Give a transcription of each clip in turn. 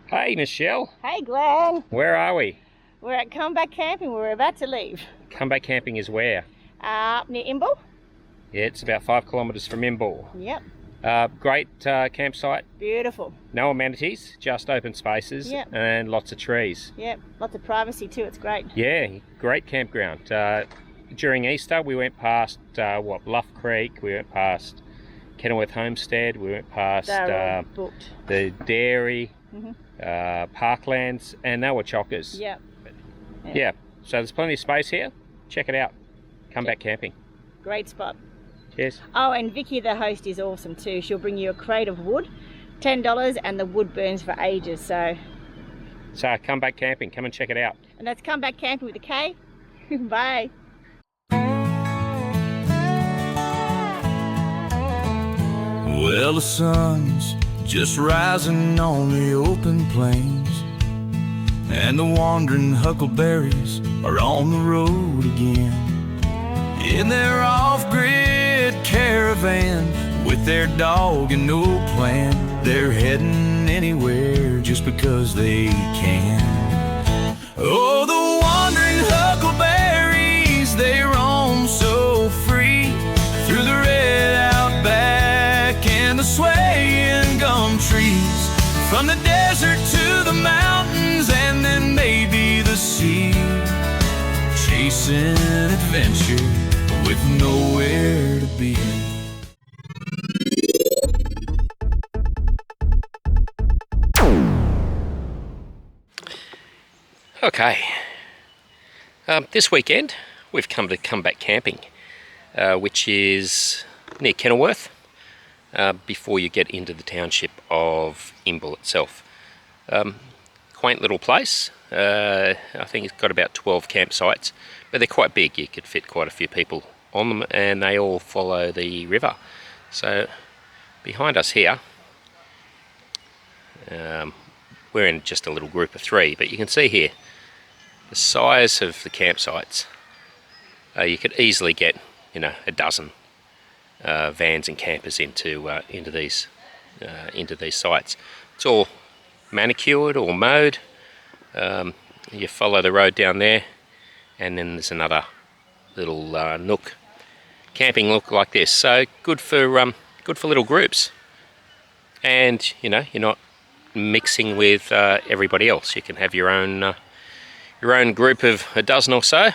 Hey Michelle, Hey Glenn, where are we? we're at Kumback Camping. We're about to leave. Kumback Camping is where? Up near Imbul. Yeah, it's about 5 kilometres from Imbul. Yep. Great campsite. Beautiful. No amenities, just open spaces. Yep. And lots of trees. Yep. Lots of privacy too. It's great. Yeah, great campground. During Easter we went past Luff Creek, we went past Kenilworth Homestead, we went past They're all booked. the dairy, Mhm. Parklands, and they were chockers. Yep. Yeah, so there's plenty of space here. Check it out. Kumback Camping. Great spot. Cheers. Oh, and Vicky, the host, is awesome too. She'll bring you a crate of wood, $10, and the wood burns for ages. So Kumback Camping, come and check it out. and that's Kumback Camping with a K. Bye. Well, the sun's just rising on the open plains, and the wandering huckleberries are on the road again. In their off-grid caravan, with their dog and no plan, they're heading anywhere just because they can. Oh, the wandering huckleberries, they roam so free through the red outback and the swaying gum trees, from the desert to the mountains and then maybe the sea, chasing adventure with nowhere to be. Okay, this weekend we've come to Kumback Camping, which is near Kenilworth, before you get into the township of Imbul itself. Quaint little place. I think it's got about 12 campsites, but they're quite big. You could fit quite a few people on them, and they all follow the river. So behind us here, we're in just a little group of 3, but you can see here the size of the campsites. You could easily get, a dozen vans and campers into these sites. It's all manicured or mowed. You follow the road down there, and then there's another little nook, camping nook like this. So good for little groups, and you're not mixing with everybody else. You can have your own group of a dozen or so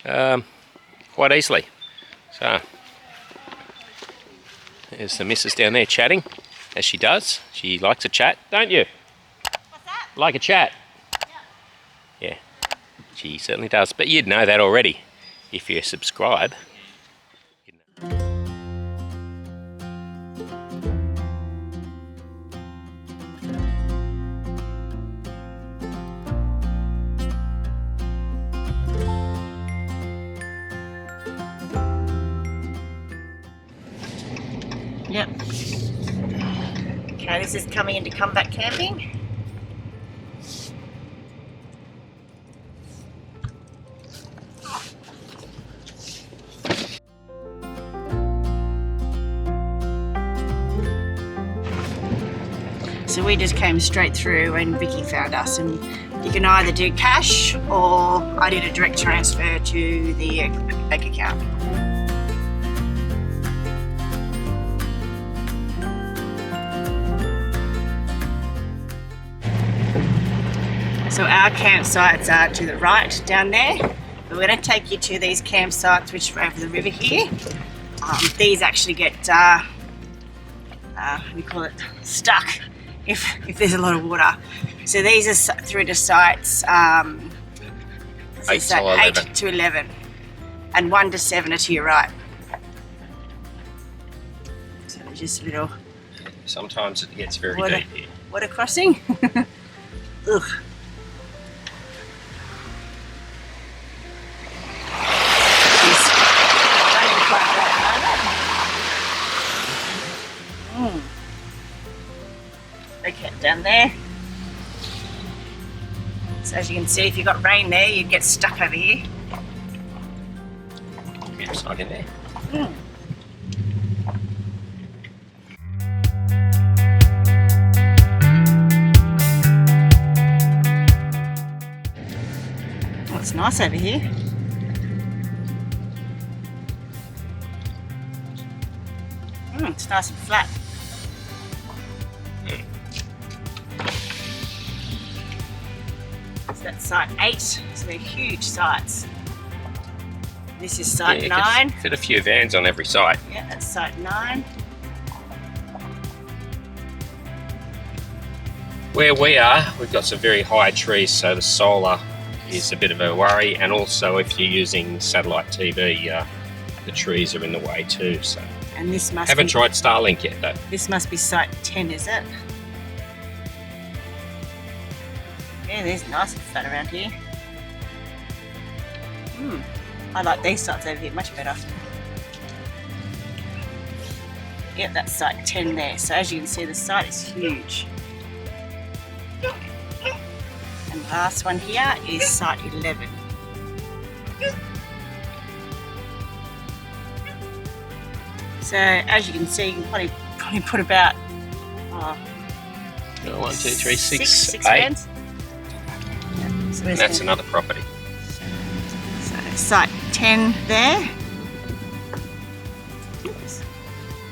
quite easily. So there's the missus down there chatting, as she does. She likes a chat, don't you? What's that? Like a chat. Yeah, she certainly does. But you'd know that already if you subscribe. Yep. Okay, this is coming into Kumback Camping. So we just came straight through and Vicky found us, and you can either do cash or I did a direct transfer to the bank account. So our campsites are to the right down there. We're going to take you to these campsites which are over the river here. These actually get, what do you call it, stuck if there's a lot of water. So these are through to sites 8 to 11, and 1 to 7 are to your right. So there's just a little Sometimes it gets very water, deep here. water crossing. Ugh. Okay, down there. So as you can see, if you got rain there, you'd get stuck over here. Campsite in there. nice over here. It's nice and flat. So that's site 8, so they're huge sites. This is site 9. Fit a few vans on every site. Yeah, that's site 9. Where we are, we've got some very high trees, so the solar is a bit of a worry, and also if you're using satellite TV, the trees are in the way too. So, and this must haven't tried Starlink yet though. This must be site 10, is it? Yeah, there's nice and flat around here. I like these sites over here much better. Yep, that's site 10 there. So as you can see, the site is huge. And the last one here is site 11. So as you can see, you can probably put about 1, 2, 3, 6, six 8. vans. Yeah, so And that's another property. So site 10 there. Oops.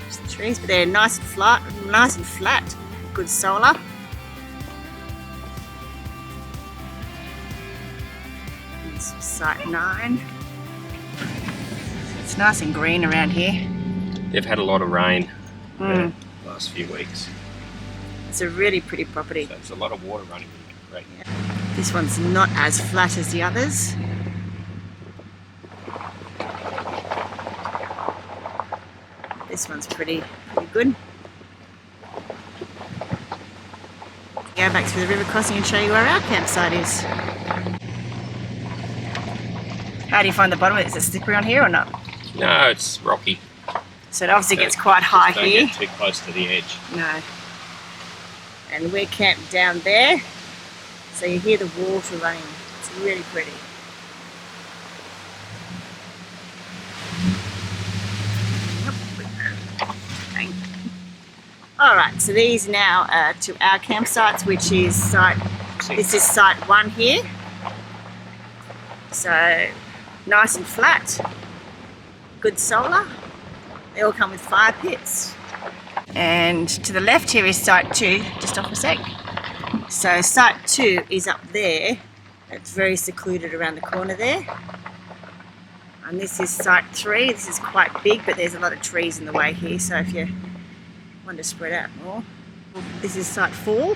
Just the trees, but they're nice and flat, good solar. This is site 9. It's nice and green around here. They've had a lot of rain the last few weeks. It's a really pretty property. So there's a lot of water running right now. This one's not as flat as the others. This one's pretty good. Go back through the river crossing and show you where our campsite is. How do you find the bottom of it? Is it slippery on here or not? No, it's rocky. So it obviously gets quite high Don't here. get too close to the edge. No. And we're camped down there, so you hear the water running. It's really pretty. Alright, so these now are to our campsites, which is this is site 1 here. So nice and flat, good solar. They all come with fire pits. And to the left here is site 2, just off a sec. So site 2 is up there. It's very secluded around the corner there. And this is site 3. This is quite big, but there's a lot of trees in the way here, so if you want to spread out more. This is site 4.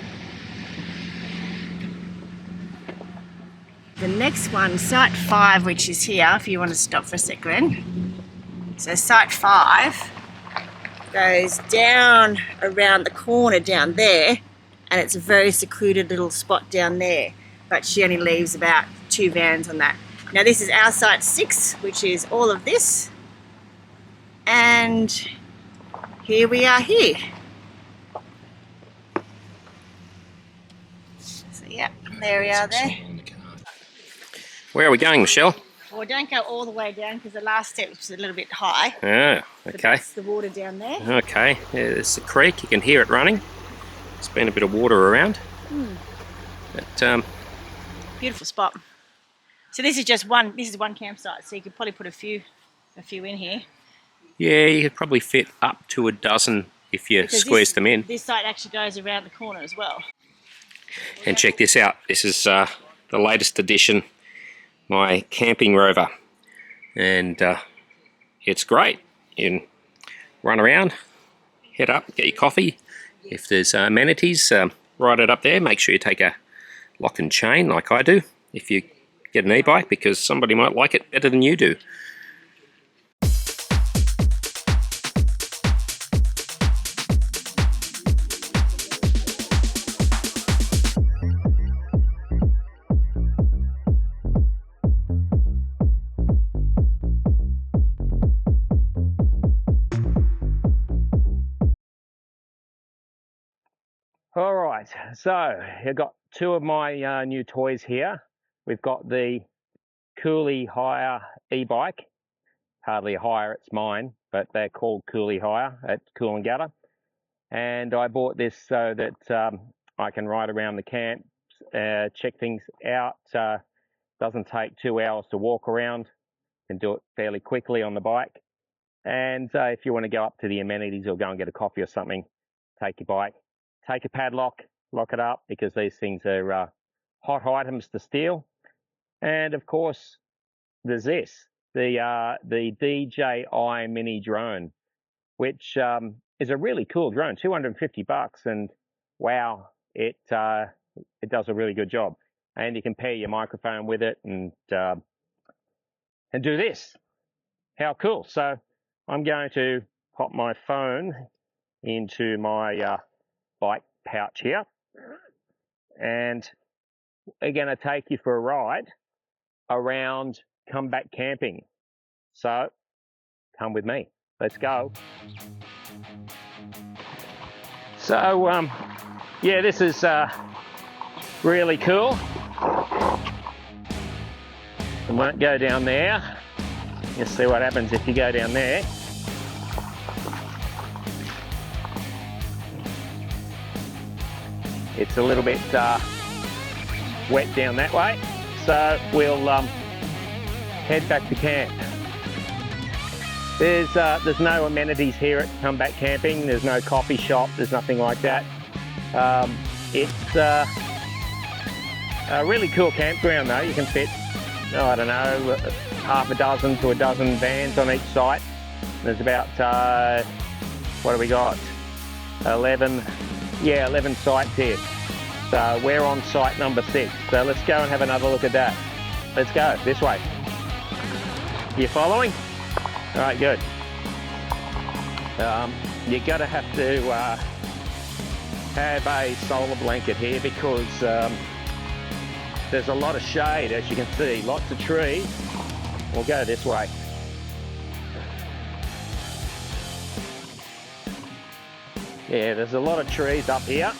The next one, site 5, which is here, if you want to stop for a sec, Glenn. So site 5 goes down around the corner down there, and it's a very secluded little spot down there, but she only leaves about 2 vans on that. Now this is our site 6, which is all of this, and here we are here. So yeah, there we are there. Where are we going, Michelle? Well, don't go all the way down because the last step is a little bit high. Oh, But okay. that's the water down there. Okay, yeah, there's the creek. You can hear it running. There's been a bit of water around. But, Beautiful spot. So this is just one. This is one campsite. So you could probably put a few in here. yeah, you could probably fit up to a dozen if you Because squeeze them in. This site actually goes around the corner as well. And check this out. This is the latest edition, my camping rover. And it's great. You can run around, head up, get your coffee. If there's amenities, ride it up there. Make sure you take a lock and chain like I do if you get an e-bike, because somebody might like it better than you do. All right, so I've got 2 of my new toys here. We've got the Coolie Hire e-bike. Hardly a hire, it's mine, but they're called Coolie Hire at Coolangatta. And I bought this so that I can ride around the camp, check things out, Doesn't take 2 hours to walk around. Can do it fairly quickly on the bike. And if you want to go up to the amenities or go and get a coffee or something, take your bike, take a padlock, lock it up, because these things are hot items to steal. And of course, there's this, the DJI mini drone, which is a really cool drone, $250, and wow, it does a really good job. And you can pair your microphone with it and do this. How cool! So I'm going to pop my phone into my bike pouch here, and we're going to take you for a ride around Kumback Camping. So come with me. Let's go. So yeah, this is really cool. I won't go down there. You'll see what happens if you go down there. It's a little bit wet down that way, so we'll head back to camp. There's no amenities here at Kumback Camping. There's no coffee shop. There's nothing like that. It's a really cool campground though. You can fit, I don't know, half a dozen to a dozen vans on each site. There's about, what do we got? 11 sites here. So we're on site number 6. So let's go and have another look at that. Let's go this way. You following? All right, good. You're gonna have to have a solar blanket here because there's a lot of shade, as you can see, lots of trees. We'll go this way. Yeah, there's a lot of trees up here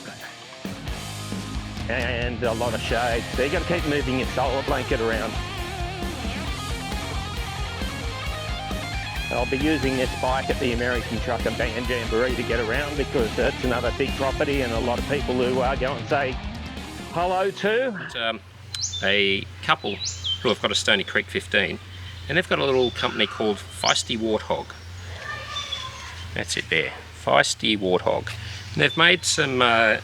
and a lot of shade. So you've got to keep moving your solar blanket around. I'll be using this bike at the American Truck and Van Jamboree to get around because it's another big property and a lot of people who go and say hello to. It's a couple who have got a Stony Creek 15, and they've got a little company called Feisty Warthog. That's it there, Feisty Warthog. And they've made some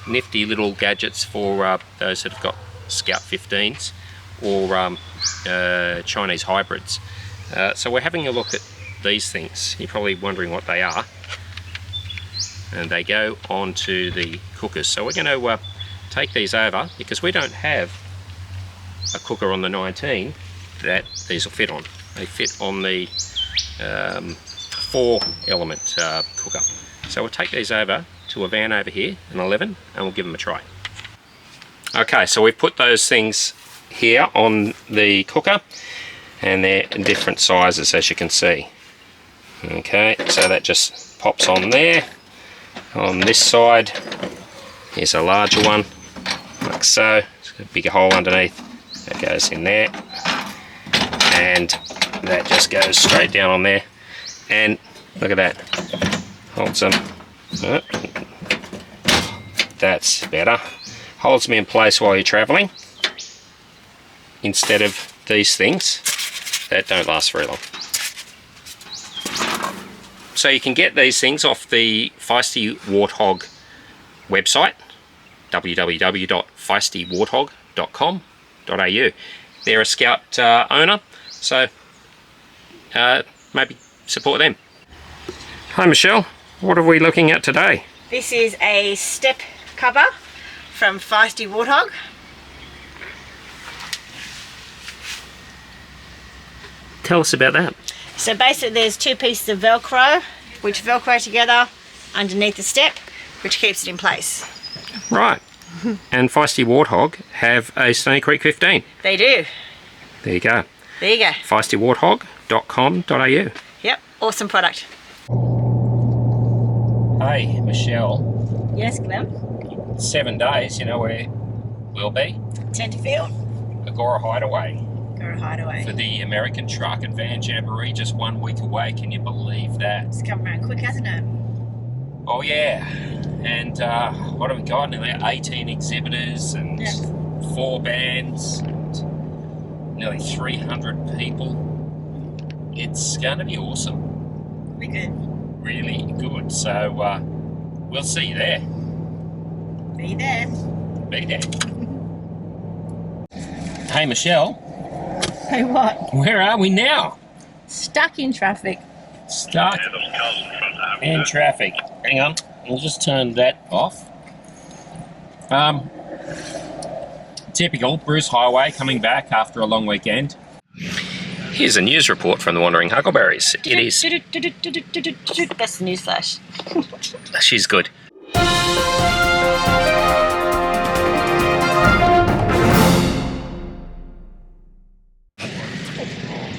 nifty little gadgets for those that have got Scout 15s or Chinese hybrids. So we're having a look at these things. You're probably wondering what they are. And they go onto the cookers. So we're going to take these over because we don't have a cooker on the 19 that these will fit on. They fit on the 4-element cooker. So we'll take these over to a van over here, an 11, and we'll give them a try. Okay, so we've put those things here on the cooker and they're in different sizes, as you can see. Okay, so that just pops on there. On this side, here's a larger one, like so. It's got a bigger hole underneath. That goes in there. And that just goes straight down on there. And look at that. Holds them. That's better. Holds them in place while you're traveling. Instead of these things that don't last very long. So you can get these things off the Feisty Warthog website, www.feistywarthog.com.au. They're a Scout owner, so maybe support them. Hi Michelle, what are we looking at today? This is a step cover from Feisty Warthog. Tell us about that. So basically there's 2 pieces of Velcro which Velcro together underneath the step, which keeps it in place. Right. And Feisty Warthog have a Stony Creek 15. They do. There you go. There you go. feistywarthog.com.au. Yep, awesome product. Hey Michelle, Yes, Clem? 7 days, you know where we'll be? Tenterfield. Agora Hideaway. Or a hideaway. For the American Truck and Van Jamboree, just 1 week away. Can you believe that? It's come around quick, hasn't it? Oh yeah. And what have we got? Nearly 18 exhibitors and 4 bands. And nearly 300 people. It's going to be awesome. Be good. Really good. So we'll see you there. Be there. Be there. Hey Michelle, Hey, what? where are we now? Stuck in traffic. Stuck in traffic. Hang on, we'll just turn that off. Typical Bruce Highway coming back after a long weekend. Here's a news report from the Wandering Huckleberries. It is. That's the newsflash. She's good.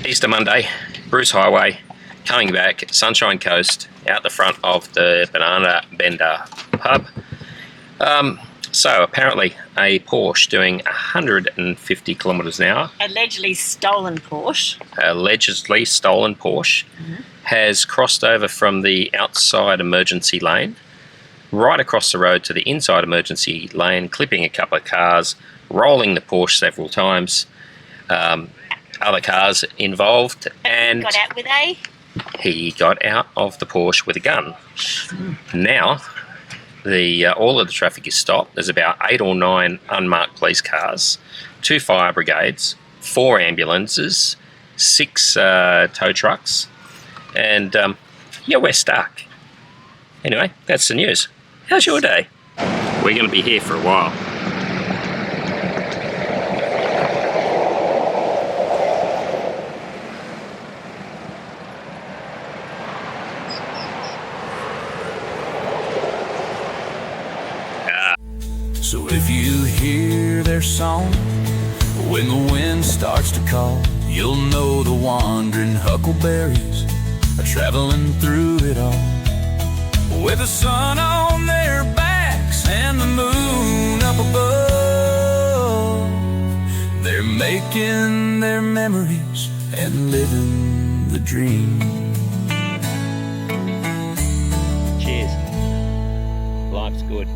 Easter Monday, Bruce Highway, coming back, Sunshine Coast, out the front of the Banana Bender pub. So apparently a Porsche doing 150 kilometres an hour. Allegedly stolen Porsche. Allegedly stolen Porsche has crossed over from the outside emergency lane right across the road to the inside emergency lane, clipping a couple of cars, rolling the Porsche several times. Other cars involved, and Got out with a... he got out of the Porsche with a gun. Now, all of the traffic is stopped. There's about 8 or 9 unmarked police cars, 2 fire brigades, 4 ambulances, 6 tow trucks, and yeah, we're stuck. Anyway, that's the news. How's your day? We're going to be here for a while. So if you hear their song, when the wind starts to call, you'll know the wandering huckleberries are traveling through it all. With the sun on their backs and the moon up above, they're making their memories and living the dream. Cheers. Life's good.